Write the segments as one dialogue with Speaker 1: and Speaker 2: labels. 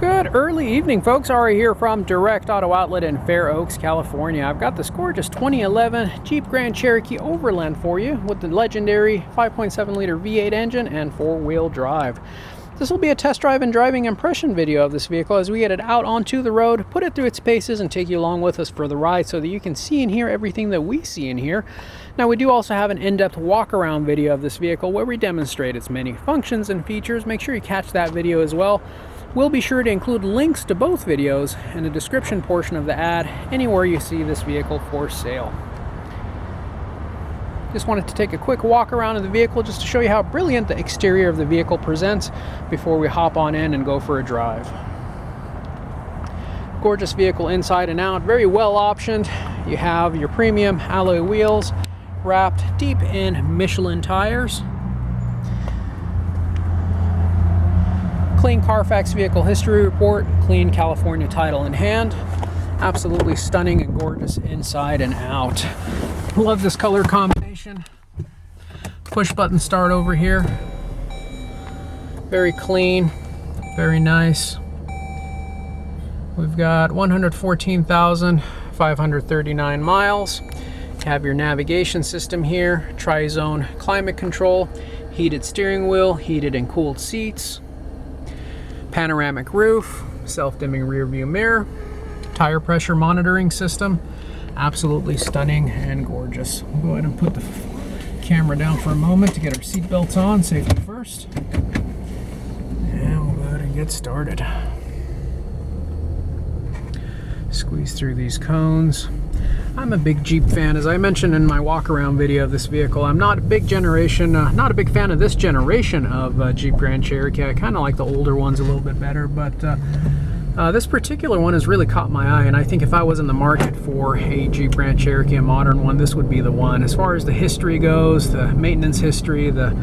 Speaker 1: Good early evening, folks. Ari here from Direct Auto Outlet in Fair Oaks, California. I've got this gorgeous 2011 Jeep Grand Cherokee Overland for you with the legendary 5.7 liter V8 engine and four-wheel drive. This will be a test drive and driving impression video of this vehicle as we get it out onto the road, put it through its paces, and take you along with us for the ride so that you can see and hear everything that we see and hear. Now, we do also have an in-depth walk-around video of this vehicle where we demonstrate its many functions and features. Make sure you catch that video as well. We'll be sure to include links to both videos in the description portion of the ad anywhere you see this vehicle for sale. Just wanted to take a quick walk around of the vehicle just to show you how brilliant the exterior of the vehicle presents before we hop on in and go for a drive. Gorgeous vehicle inside and out, very well optioned. You have your premium alloy wheels wrapped deep in Michelin tires. Clean Carfax vehicle history report, clean California title in hand. Absolutely stunning and gorgeous inside and out. Love this color combination. Push button start over here. Very clean, very nice. We've got 114,539 miles. You have your navigation system here, tri-zone climate control, heated steering wheel, heated and cooled seats, panoramic roof, self-dimming rear view mirror, tire pressure monitoring system. Absolutely stunning and gorgeous. We'll go ahead and put the camera down for a moment to get our seat belts on, safety first. And we'll go ahead and get started. Squeeze through these cones. I'm a big Jeep fan. As I mentioned in my walk around video of this vehicle, I'm not a big fan of this generation of Jeep Grand Cherokee. I kind of like the older ones a little bit better, but this particular one has really caught my eye, and I think if I was in the market for a Jeep Grand Cherokee, a modern one, this would be the one. As far as the history goes, the maintenance history, the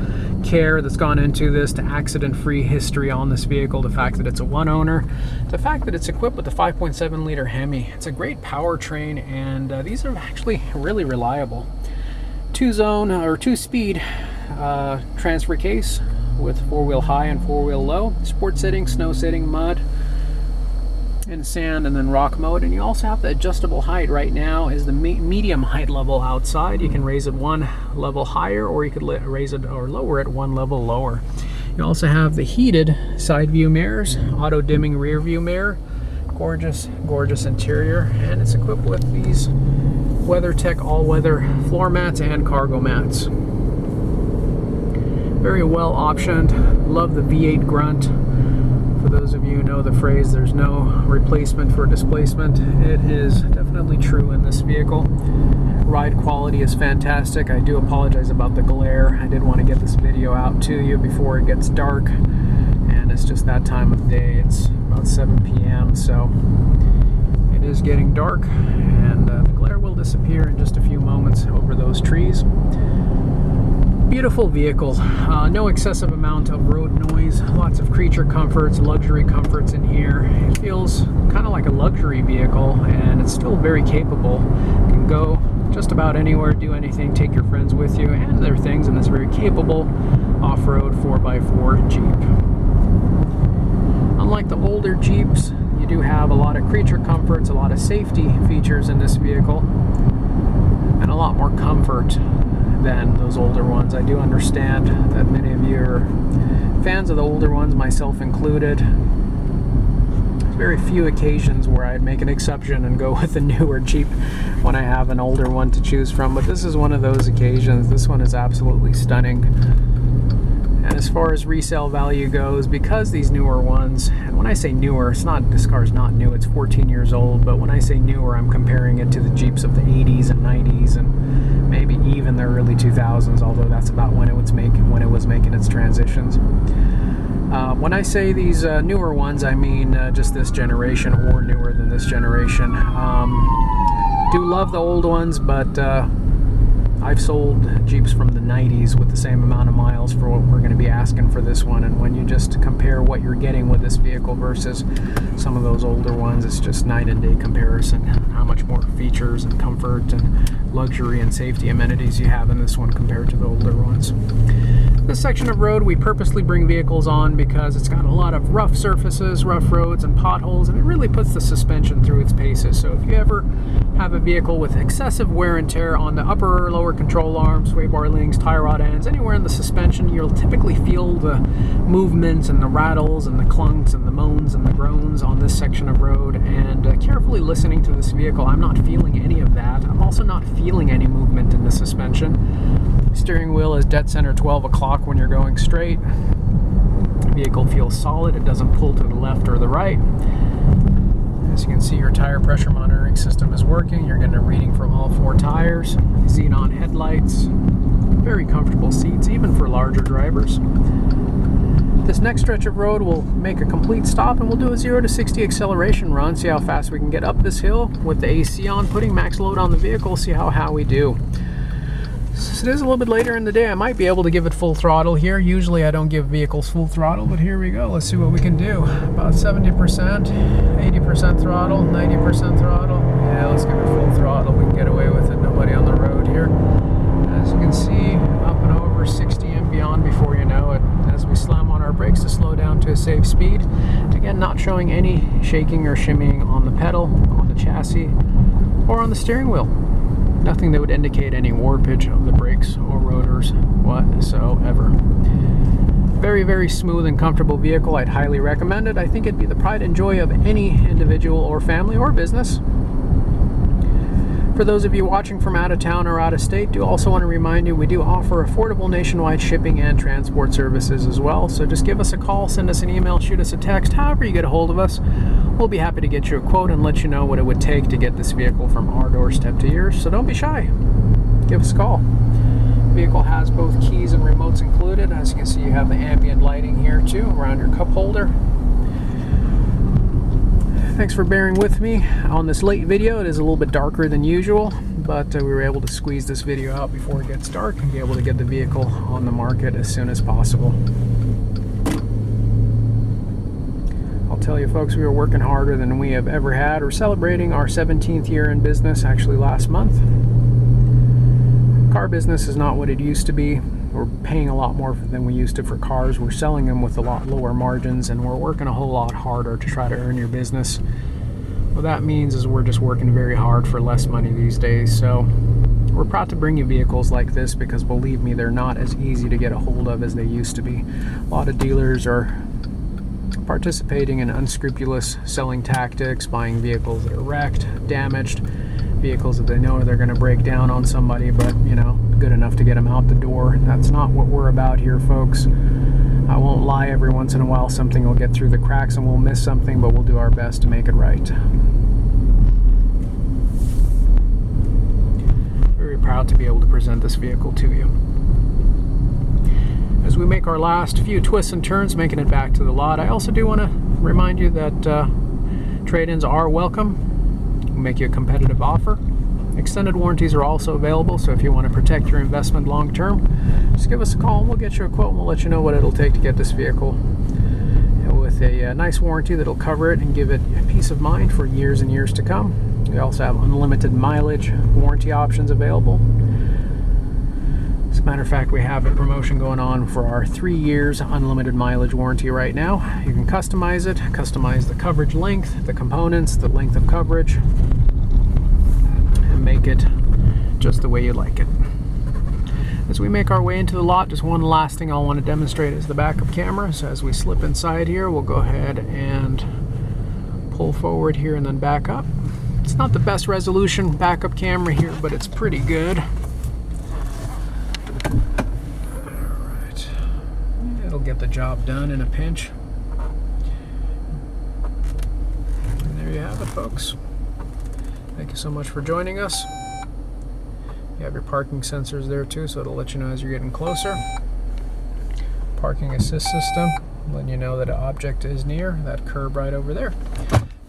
Speaker 1: care that's gone into this, the accident-free history on this vehicle, the fact that it's a one owner, the fact that it's equipped with the 5.7 liter Hemi. It's a great powertrain, and these are actually really reliable. Two-speed transfer case with four-wheel high and four-wheel low, sport sitting, snow sitting, mud, in sand, and then rock mode. And you also have the adjustable height. Right now is the medium height level outside. You can raise it one level higher, or you could raise it or lower it one level lower. You also have the heated side view mirrors, auto dimming rear view mirror. Gorgeous interior, and it's equipped with these WeatherTech all-weather floor mats and cargo mats. Very well optioned. Love the V8 grunt. For those of you who know the phrase, there's no replacement for displacement. It is definitely true in this vehicle. Ride quality is fantastic. I do apologize about the glare. I did want to get this video out to you before it gets dark, and it's just that time of day. It's about 7 p.m. so it is getting dark, and the glare will disappear in just a few moments over those trees. Beautiful vehicle, no excessive amount of road noise, lots of creature comforts, luxury comforts in here. It feels kind of like a luxury vehicle, and it's still very capable. You can go just about anywhere, do anything, take your friends with you, and other things in this very capable off-road 4x4 Jeep. Unlike the older Jeeps, you do have a lot of creature comforts, a lot of safety features in this vehicle, and a lot more comfort than those older ones. I do understand that many of you are fans of the older ones, myself included. There's very few occasions where I'd make an exception and go with a newer Jeep when I have an older one to choose from, but this is one of those occasions. This one is absolutely stunning. And as far as resale value goes, because these newer ones, and when I say newer, this car's not new, it's 14 years old, but when I say newer, I'm comparing it to the Jeeps of the 80s and 90s and maybe even the early 2000s, although that's about when it was making its transitions. When I say these newer ones, I mean just this generation or newer than this generation. Do love the old ones, but I've sold Jeeps from the 90s with the same amount of miles for what we're going to be asking for this one, and when you just compare what you're getting with this vehicle versus some of those older ones, it's just night and day comparison. How much more features and comfort and luxury and safety amenities you have in this one compared to the older ones. This section of road we purposely bring vehicles on because it's got a lot of rough surfaces, rough roads, and potholes, and it really puts the suspension through its paces. So if you ever have a vehicle with excessive wear and tear on the upper or lower control arms, sway bar links, tie rod ends, anywhere in the suspension, you'll typically feel the movements and the rattles and the clunks and the moans and the groans on this section of road. And carefully listening to this vehicle, I'm not feeling any of that. I'm also not feeling any movement in the suspension. Steering wheel is dead center 12 o'clock when you're going straight. Vehicle feels solid. It doesn't pull to the left or the right. As you can see, your tire pressure monitoring system is working. You're getting a reading from all 4 tires. Xenon headlights. Very comfortable seats, even for larger drivers. This next stretch of road, we'll make a complete stop and we'll do a 0 to 60 acceleration run. See how fast we can get up this hill with the AC on, putting max load on the vehicle. See how we do. Since it is a little bit later in the day, I might be able to give it full throttle here. Usually I don't give vehicles full throttle, but here we go. Let's see what we can do. About 70%, 80% throttle, 90% throttle. Yeah, let's give it full throttle. We can get away with it. Nobody on the road here. As you can see, up and over 60 and beyond before you know it. As we slam on our brakes to slow down to a safe speed. Again, not showing any shaking or shimmying on the pedal, on the chassis, or on the steering wheel. Nothing that would indicate any warpage of the brakes or rotors whatsoever. Very, very smooth and comfortable vehicle. I'd highly recommend it. I think it'd be the pride and joy of any individual or family or business. For those of you watching from out of town or out of state, do also want to remind you we do offer affordable nationwide shipping and transport services as well. So just give us a call, send us an email, shoot us a text, however you get a hold of us. We'll be happy to get you a quote and let you know what it would take to get this vehicle from our doorstep to yours. So don't be shy. Give us a call. The vehicle has both keys and remotes included. As you can see, you have the ambient lighting here too around your cup holder. Thanks for bearing with me on this late video. It is a little bit darker than usual, but we were able to squeeze this video out before it gets dark and be able to get the vehicle on the market as soon as possible. I'll tell you folks, we were working harder than we have ever had. We're celebrating our 17th year in business actually last month. Car business is not what it used to be. We're paying a lot more than we used to for cars. We're selling them with a lot lower margins, and we're working a whole lot harder to try to earn your business. What that means is we're just working very hard for less money these days. So we're proud to bring you vehicles like this because believe me, they're not as easy to get a hold of as they used to be. A lot of dealers are participating in unscrupulous selling tactics, buying vehicles that are wrecked, damaged, vehicles that they know they're going to break down on somebody, but you know, good enough to get them out the door. That's not what we're about here, folks. I won't lie, every once in a while something will get through the cracks and we'll miss something, but we'll do our best to make it right. Very proud to be able to present this vehicle to you. As we make our last few twists and turns making it back to the lot, I also do want to remind you that trade-ins are welcome. We'll make you a competitive offer. Extended warranties are also available, so if you want to protect your investment long term, just give us a call and we'll get you a quote and we'll let you know what it'll take to get this vehicle with a nice warranty that'll cover it and give it peace of mind for years and years to come. We also have unlimited mileage warranty options available. As a matter of fact, we have a promotion going on for our 3 years unlimited mileage warranty right now. You can customize it, customize the coverage length, the components, the length of coverage, and make it just the way you like it. As we make our way into the lot, just one last thing I'll want to demonstrate is the backup camera. So as we slip inside here, we'll go ahead and pull forward here and then back up. It's not the best resolution backup camera here, but it's pretty good. Get the job done in a pinch. And there you have it, folks. Thank you so much for joining us. You have your parking sensors there too, so it'll let you know as you're getting closer. Parking assist system, letting you know that an object is near, that curb right over there.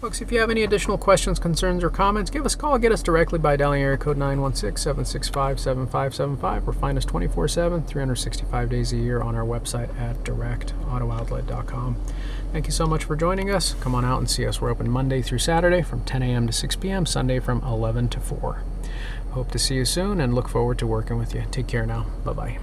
Speaker 1: Folks, if you have any additional questions, concerns, or comments, give us a call. Get us directly by dialing area code 916-765-7575 or find us 24/7, 365 days a year on our website at directauto-outlet.com. Thank you so much for joining us. Come on out and see us. We're open Monday through Saturday from 10 a.m. to 6 p.m., Sunday from 11 to 4. Hope to see you soon and look forward to working with you. Take care now. Bye-bye.